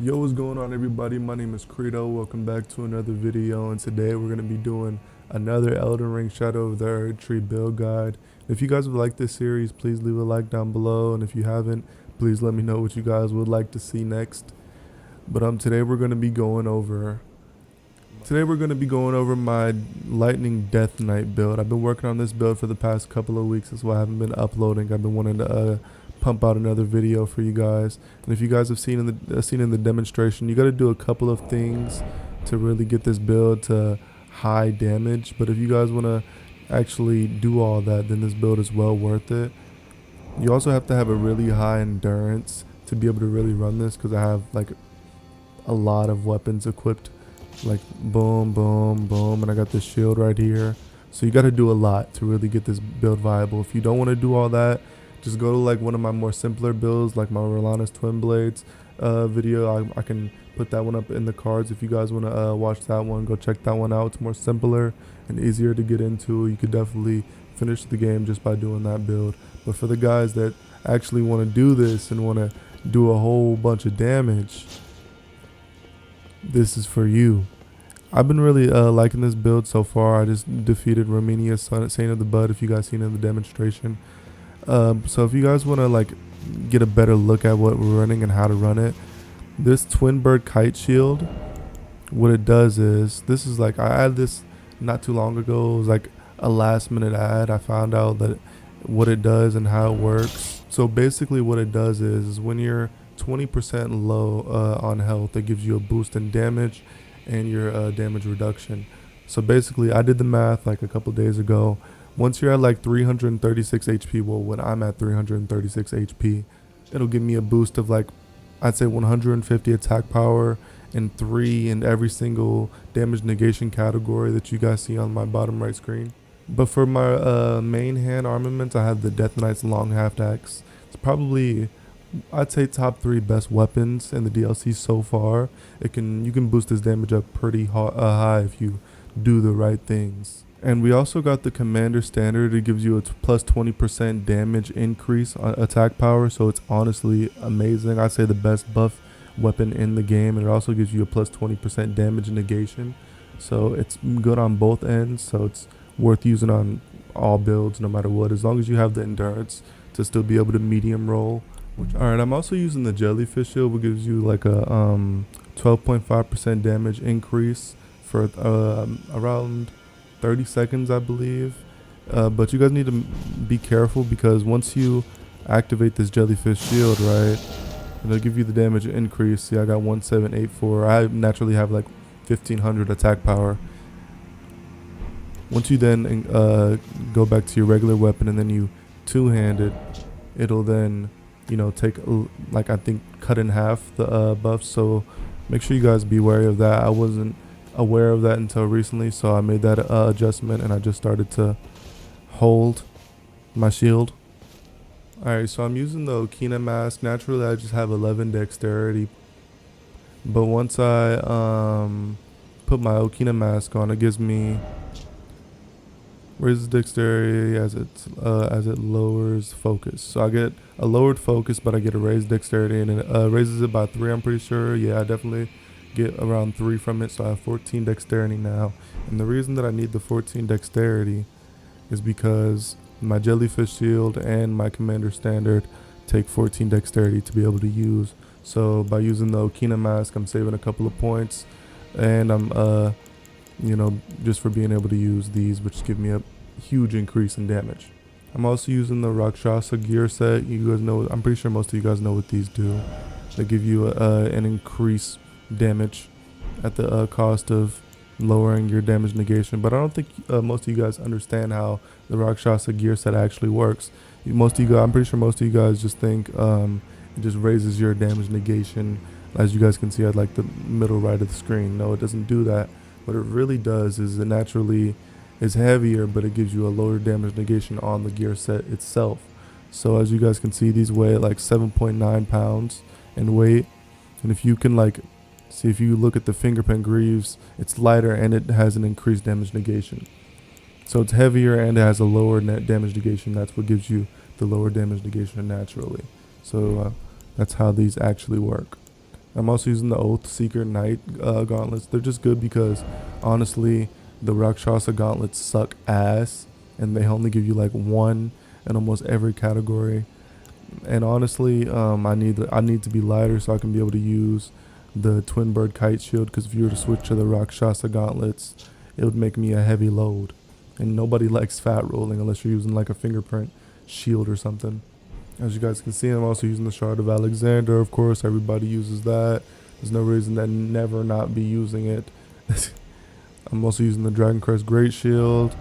Yo, what's going on everybody? My name is Credo. Welcome back to another video, and today we're going to be doing another Elden Ring Shadow of the Erdtree build guide. If you guys would like this series, please leave a like down below, and if you haven't, please let me know what you guys would like to see next. But today we're going to be going over my Lightning Death Knight build. I've been working on this build for the past couple of weeks. That's why I haven't been uploading. I've been wanting to pump out another video for you guys. And if you guys have seen in the demonstration, you got to do a couple of things to really get this build to high damage. But if you guys want to actually do all that, then this build is well worth it. You also have to have a really high endurance to be able to really run this, because I have like a lot of weapons equipped, like boom, boom, boom, and I got this shield right here. So you got to do a lot to really get this build viable. If you don't want to do all that, just go to like one of my more simpler builds, like my Rolanus Twin Blades video. I can put that one up in the cards. If you guys want to watch that one, go check that one out. It's more simpler and easier to get into. You could definitely finish the game just by doing that build. But for the guys that actually want to do this and want to do a whole bunch of damage, this is for you. I've been really liking this build so far. I just defeated Romania, Saint of the Bud, if you guys seen in the demonstration. So if you guys want to like get a better look at what we're running and how to run it, this twin bird kite shield, what it does is, this is like, I added this not too long ago. It was like a last minute ad. I found out that what it does and how it works. So basically what it does is when you're 20% low on health, it gives you a boost in damage and your damage reduction. So basically I did the math like a couple days ago. Once you're at like 336 HP, well, when I'm at 336 HP, it'll give me a boost of like, I'd say 150 attack power and 3 in every single damage negation category that you guys see on my bottom right screen. But for my main hand armament, I have the Death Knight's Longhaft Axe. It's probably, I'd say, top 3 best weapons in the DLC so far. You can boost this damage up pretty high if you do the right things. And we also got the Commander Standard. It gives you a plus 20% damage increase on attack power, so it's honestly amazing. I'd say the best buff weapon in the game, and it also gives you a plus 20% damage negation. So it's good on both ends, so it's worth using on all builds no matter what, as long as you have the endurance to still be able to medium roll. Alright, I'm also using the Jellyfish Shield, which gives you like a 12.5% damage increase for around 30 seconds, I believe. But you guys need to be careful, because once you activate this Jellyfish Shield, right, it'll give you the damage increase. See, I got 1784. I naturally have like 1500 attack power. Once you then go back to your regular weapon and then you two-hand it, it'll then, you know, take like, I think, cut in half the buff. So make sure you guys be wary of that. I wasn't aware of that until recently, so I made that adjustment, and I just started to hold my shield. Alright, so I'm using the Okina mask. Naturally I just have 11 dexterity, but once I put my Okina mask on, it gives me raises dexterity as it lowers focus. So I get a lowered focus, but I get a raised dexterity, and it raises it by 3, I'm pretty sure. Yeah, I definitely get around 3 from it, so I have 14 dexterity now. And the reason that I need the 14 dexterity is because my Jellyfish Shield and my Commander Standard take 14 dexterity to be able to use. So by using the Okina mask, I'm saving a couple of points, and I'm you know, just for being able to use these, which give me a huge increase in damage. I'm also using the Rakshasa gear set. You guys know, I'm pretty sure most of you guys know what these do. They give you an increase damage at the cost of lowering your damage negation. But I don't think most of you guys understand how the Rakshasa gear set actually works. Most of you guys, I'm pretty sure most of you guys just think it just raises your damage negation, as you guys can see at like the middle right of the screen. No, it doesn't do that. What it really does is it naturally is heavier, but it gives you a lower damage negation on the gear set itself. So as you guys can see, these weigh like 7.9 pounds in weight, and if you can like see, if you look at the fingerprint greaves, it's lighter and it has an increased damage negation. So it's heavier and it has a lower net damage negation. That's what gives you the lower damage negation naturally. So that's how these actually work. I'm also using the Oath Seeker Knight gauntlets. They're just good because, honestly, the Rakshasa gauntlets suck ass, and they only give you like one in almost every category. And honestly, I need to be lighter so I can be able to use the Twin Bird Kite Shield, because if you were to switch to the Rakshasa gauntlets, it would make me a heavy load. And nobody likes fat rolling unless you're using like a fingerprint shield or something. As you guys can see, I'm also using the Shard of Alexander. Of course, everybody uses that. There's no reason to never not be using it. I'm also using the Dragon Crest Great Shield.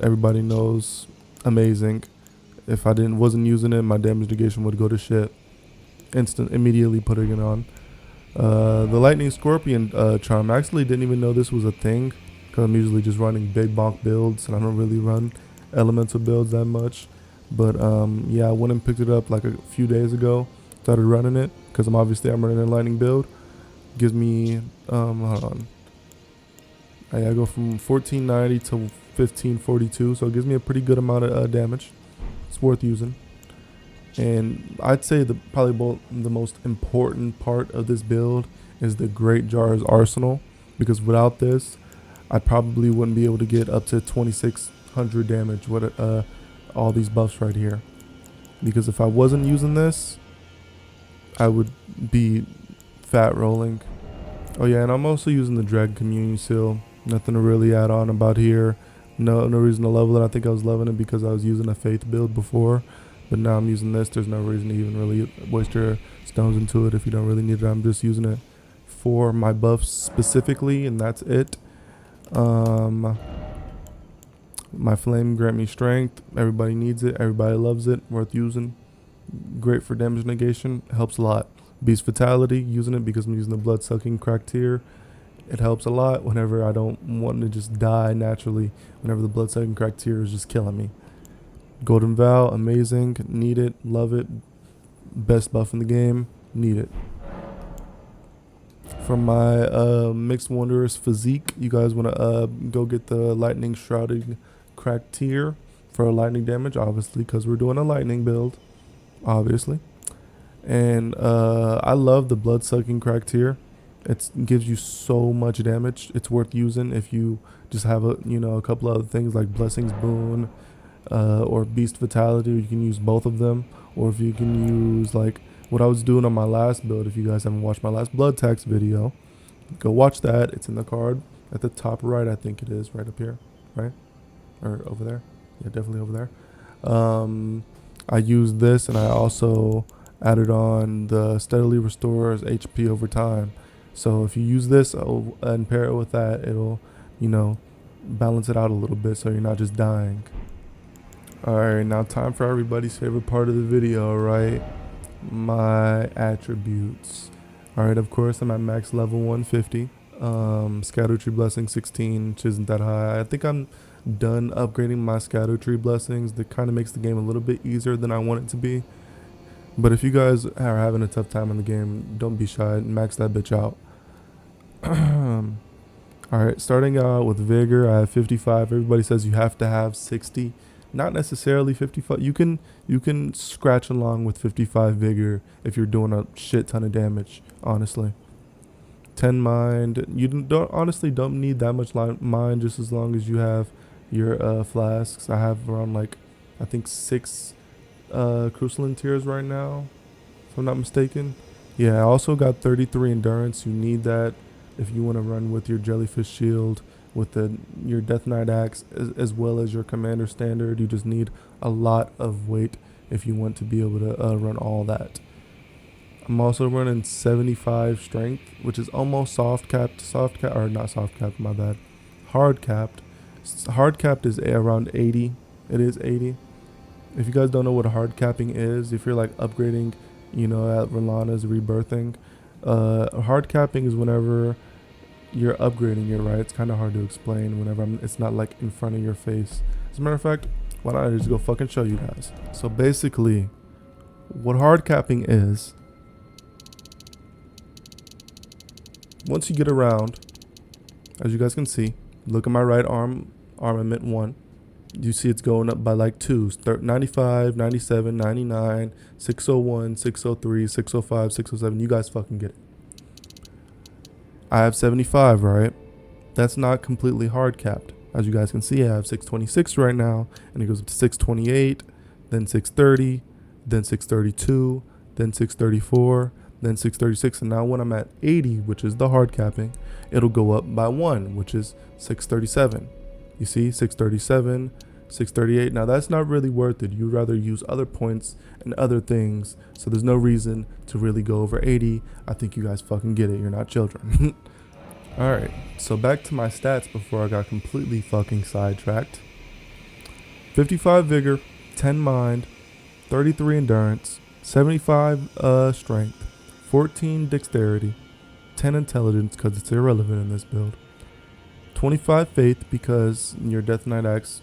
Everybody knows, amazing. If I wasn't using it, my damage negation would go to shit. Immediately putting it on. The Lightning Scorpion charm. I actually didn't even know this was a thing, because I'm usually just running big bonk builds, and I don't really run elemental builds that much. But yeah, I went and picked it up like a few days ago. Started running it because I'm running a lightning build. Gives me hold on. I go from 1490 to 1542, so it gives me a pretty good amount of damage. It's worth using. And I'd say probably the most important part of this build is the Great Jar's Arsenal, because without this, I probably wouldn't be able to get up to 2600 damage with all these buffs right here. Because if I wasn't using this, I would be fat rolling. Oh yeah, and I'm also using the Dread Communion Seal. Nothing to really add on about here. No reason to level it. I think I was leveling it because I was using a Faith build before. But now I'm using this. There's no reason to even really waste your stones into it if you don't really need it. I'm just using it for my buffs specifically, and that's it. My flame grant me strength. Everybody needs it. Everybody loves it. Worth using. Great for damage negation. Helps a lot. Beast Fatality. Using it because I'm using the blood sucking crack tier. It helps a lot whenever I don't want to just die naturally. Whenever the blood sucking crack tier is just killing me. Golden Vow. Amazing. Need it. Love it. Best buff in the game. Need it. From my Mixed Wanderer's Physique, you guys want to go get the Lightning Shrouding Crack tier for lightning damage, obviously, because we're doing a lightning build, obviously. And I love the Blood Sucking Crack tier. It gives you so much damage. It's worth using if you just have a couple other things like Blessings Boon or Beast Fatality. You can use both of them, or if you can use like what I was doing on my last build. If you guys haven't watched my last Blood Tax video, go watch that. It's in the card at the top right. I think it is right up here, right? Or over there. Yeah, definitely over there. I used this, and I also added on the Steadily Restores HP over time. So if you use this and pair it with that, it'll, balance it out a little bit so you're not just dying. Alright, now time for everybody's favorite part of the video, right? My attributes. Alright, of course I'm at max level 150. Scatter Tree Blessing 16, which isn't that high. I think I'm done upgrading my Scatter Tree Blessings. That kind of makes the game a little bit easier than I want it to be. But if you guys are having a tough time in the game, don't be shy. Max that bitch out. Alright, starting out with Vigor, I have 55. Everybody says you have to have 60. Not necessarily 55. You can scratch along with 55 Vigor if you're doing a shit ton of damage, honestly. 10 Mind. You don't need that much mind, just as long as you have your flasks. I have around I think 6 Crucial Tears right now, if I'm not mistaken. Yeah, I also got 33 Endurance. You need that if you want to run with your Jellyfish Shield, with your Death Knight Axe, as well as your Commander Standard. You just need a lot of weight if you want to be able to run all that. I'm also running 75 Strength, which is almost hard capped, my bad. Hard capped. Hard capped is around 80. It is 80. If you guys don't know what hard capping is, if you're like upgrading, at Rolana's rebirthing, hard capping is whenever you're upgrading it, right? It's kind of hard to explain whenever it's not like in front of your face. As a matter of fact, why not I just go fucking show you guys? So basically, what hard capping is, once you get around, as you guys can see, look at my right arm, armament 1. You see it's going up by like 2s, 95, 97, 99, 601, 603, 605, 607. You guys fucking get it. I have 75, right? That's not completely hard capped. As you guys can see, I have 626 right now, and it goes up to 628, then 630, then 632, then 634, then 636, and now when I'm at 80, which is the hard capping, it'll go up by 1, which is 637. You see, 637, 638. Now that's not really worth it. You'd rather use other points and other things, so there's no reason to really go over 80. I think you guys fucking get it. You're not children. Alright, so back to my stats before I got completely fucking sidetracked. 55 vigor, 10 mind, 33 endurance, 75 strength, 14 dexterity, 10 intelligence because it's irrelevant in this build, 25 faith because your Death Knight Axe,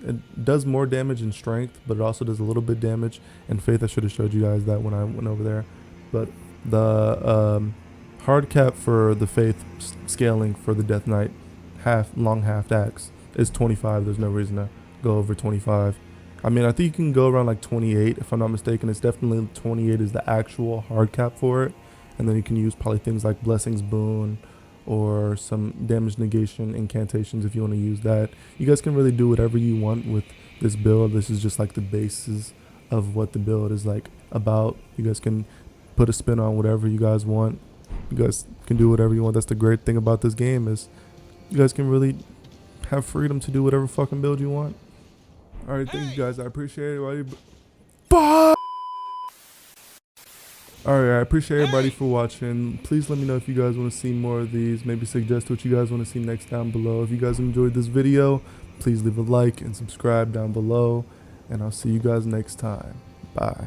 it does more damage in strength, but it also does a little bit damage in faith. I should have showed you guys that when I went over there. But the hard cap for the faith scaling for the Death Knight Longhaft Axe is 25. There's no reason to go over 25. I mean, I think you can go around like 28 if I'm not mistaken. It's definitely 28 is the actual hard cap for it. And then you can use probably things like Blessings Boon or some damage negation incantations if you want to use that. You guys can really do whatever you want with this build. This is just like the basis of what the build is like about. You guys can put a spin on whatever you guys want. You guys can do whatever you want. That's the great thing about this game is you guys can really have freedom to do whatever fucking build you want. Alright, thank you guys. I appreciate it. Bye! Alright, I appreciate everybody for watching. Please let me know if you guys want to see more of these. Maybe suggest what you guys want to see next down below. If you guys enjoyed this video, please leave a like and subscribe down below. And I'll see you guys next time. Bye.